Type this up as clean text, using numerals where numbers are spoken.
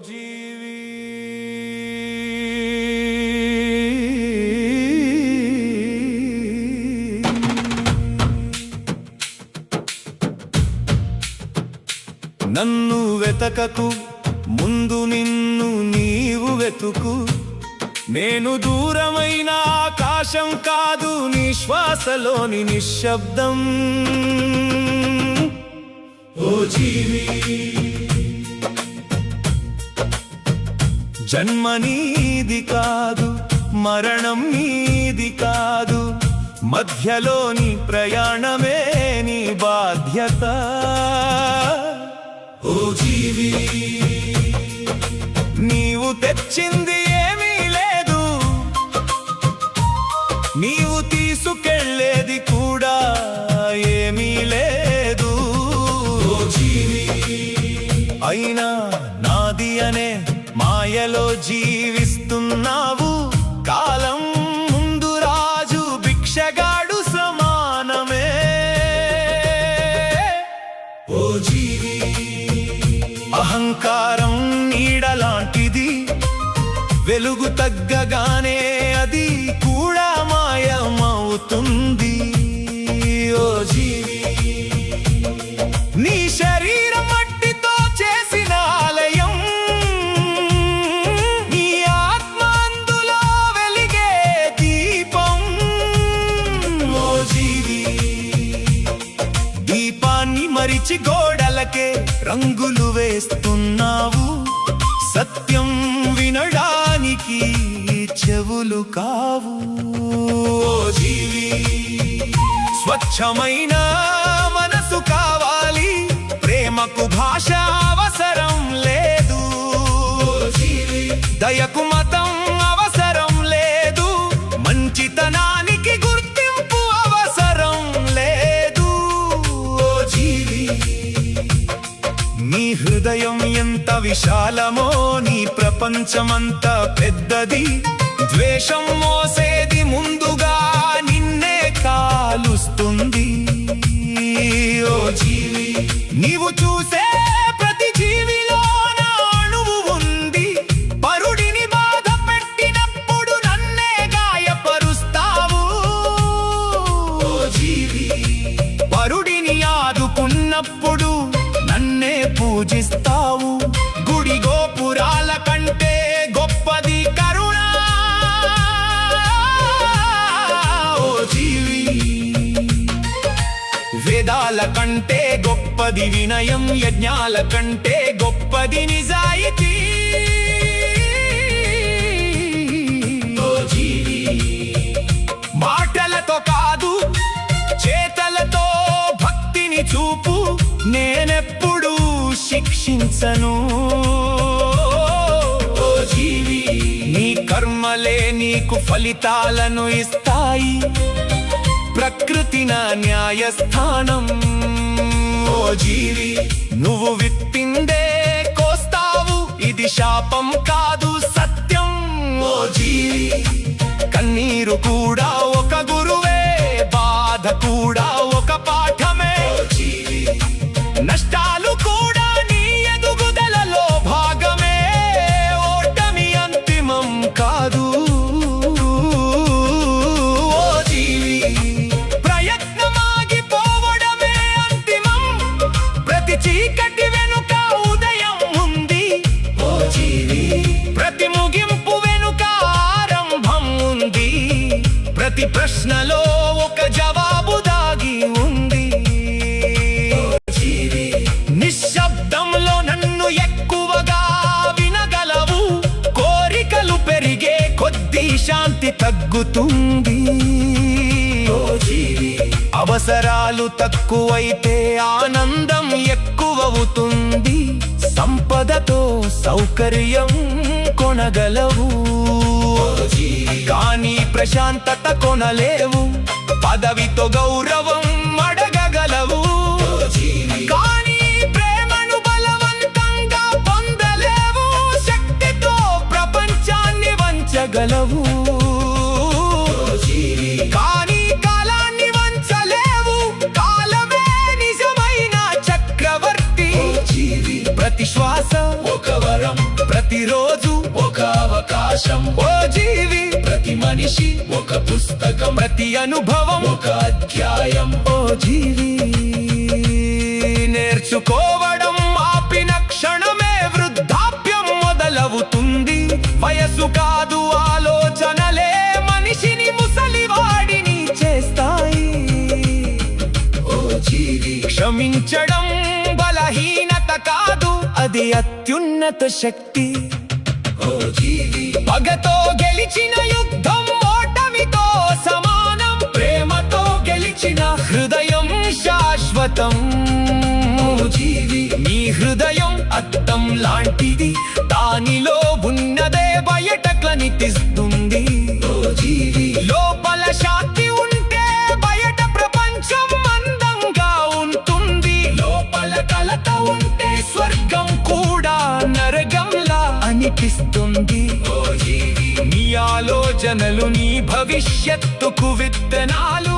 జీవి నన్ను వెతకకు, ముందు నిన్ను నీవు వెతుకు. నేను దూరమైన ఆకాశం కాదు, నీ శ్వాసలోని నిశ్శబ్దం. ఓ జీవి, జన్మ నీది కాదు, మరణం నీది కాదు, మధ్యలోని ప్రయాణమే నీ బాధ్యత. ఓ జీవి, నీవు తెచ్చింది ఏమీ లేదు, నీవు తీసుకెళ్ళేది కూడా ఏమీ లేదు. ఓ జీవి, అయినా నాది అనే మాయలో జీవిస్తున్నావు. కాలం ముందు రాజు భిక్షగాడు సమానమే. ఓ జీవి, అహంకారం నీడలాంటిది, వెలుగు తగ్గగానే అది కూడా మాయమవుతుంది. ఓ జీవి, నీ శరీరం మట్టితో చేసిన ఆలయం, నీ ఆత్మ అందులో వెలిగే దీపం. ఓ జీవి, దీపాన్ని మరిచి గోడలకే రంగులు వేస్తున్నావు. సత్యం వినడానికి చెవులు కావు. ఓ జీవి, స్వచ్ఛమైన మనసు కావాలి, ప్రేమకు భాష అవసరం లేదు. దయకు మతం అవసరం లేదు, మంచితనానికి గుర్తింపు అవసరం లేదు. ఓ జీవి, నీ హృదయం ఎంత విశాలమో, నీ ప్రపంచమంత పెద్దది. ద్వేషం మోసేది ముందుగా నిన్నే కాలుస్తుంది. ఓ జీవి, నీవు చూసే ప్రతి జీవిలోన అణువు ఉంది. పరుడిని బాధ పెట్టినప్పుడు నన్నే గాయపరుస్తావు. ఓ జీవి, పరుడిని ఆదుకున్నప్పుడు నన్నే పూజిస్తావు. గుడి గోపురాల కంటే గొప్పది కరుణ. ఓ జీవి, వేదాల కంటే గొప్పది వినయం, యజ్ఞాల కంటే గొప్పది నిజాయితీ. ఓ జీవి, మాటలతో కాదు చేతలతో భక్తిని చూపు. నేనెప్పుడు శిక్షించను. ఓ జీవి, నీ కర్మలే నీకు ఫలితాలను ఇస్తాయి. ప్రకృతి నా న్యాయస్థానం. ఓ జీవి, నువ్వు విత్తిందే కోస్తావు, ఇది శాపం కాదు సత్యం. ఓ జీవి, కన్నీరు కూడా ఒక గురువే, బాధ కూడా ఒక పాఠమే. నష్టాలు కూడా నీ ఎదుగుదలలో భాగమే, ఓటమి అంతిమం కాదు. ఓ జీవి, ప్రయత్నమాగిపోవడమే అంతిమం, ప్రతి చీకటి వెనుక ఉదయం ఉంది. ఓ జీవి, ప్రతి ముగింపు వెనుక ఆరంభం ఉంది. ప్రతి ప్రశ్నలో ఒక జవాబు దాగి ఉంది. నిశ్శబ్దంలో నన్ను ఎక్కువగా వినగలవు, కోరికలు పెరిగే కొద్దీ శాంతి తగ్గుతుంది. అవసరాలు తక్కువైతే ఆనందం ఎక్కువవుతుంది. సంపదతో సౌకర్యం కొనగలవు, కానీ ప్రశాంతత కొనలేవు. పదవితో గౌరవం అడగగలవు, కానీ ప్రేమను బలవంతంగా పొందలేవు. శక్తితో ప్రపంచాన్ని వంచగలవు, కానీ కాలాన్ని వంచలేవు. కాలమే నిజమైన చక్రవర్తి. ప్రతి శ్వాస ఒక వరం. ప్రతిరోజు ఒక అవకాశం. ఓ జీవి, ప్రతి మనిషి ఒక పుస్తకం, ప్రతి అనుభవం ఒక అధ్యాయం. ఓ జీవి, నేర్చుకోవడం ఆపిన క్షణమే వృద్ధాప్యం మొదలవుతుంది. వయసు కాదు, ఆలోచనలే మనిషిని ముసలివాడిని చేస్తాయి. ఓ జీవి, క్షమించడం బలహీనత కాదు, అది అత్యున్నత శక్తి. ఓ జీవి, పగతో గెలిచిన యుద్ధం ఓటమితో సమానం. ప్రేమతో గెలిచిన హృదయం శాశ్వతం. ఓ జీవి, నీ హృదయం అద్దం లాంటిది, దానిలో ఉన్నదే బయట కనిపిస్తుంది. ఓ జీవి, లోపల శాంతి ఉంటే బయట ప్రపంచం అందంగా ఉంటుంది. లోపల కలత ఉంటే స్వర్గం కూడా నరకంలా అనిపిస్తుంది. ఓ జీవి, నీ ఆలోచనలు నీ భవిష్యత్తుకు విత్తనాలు.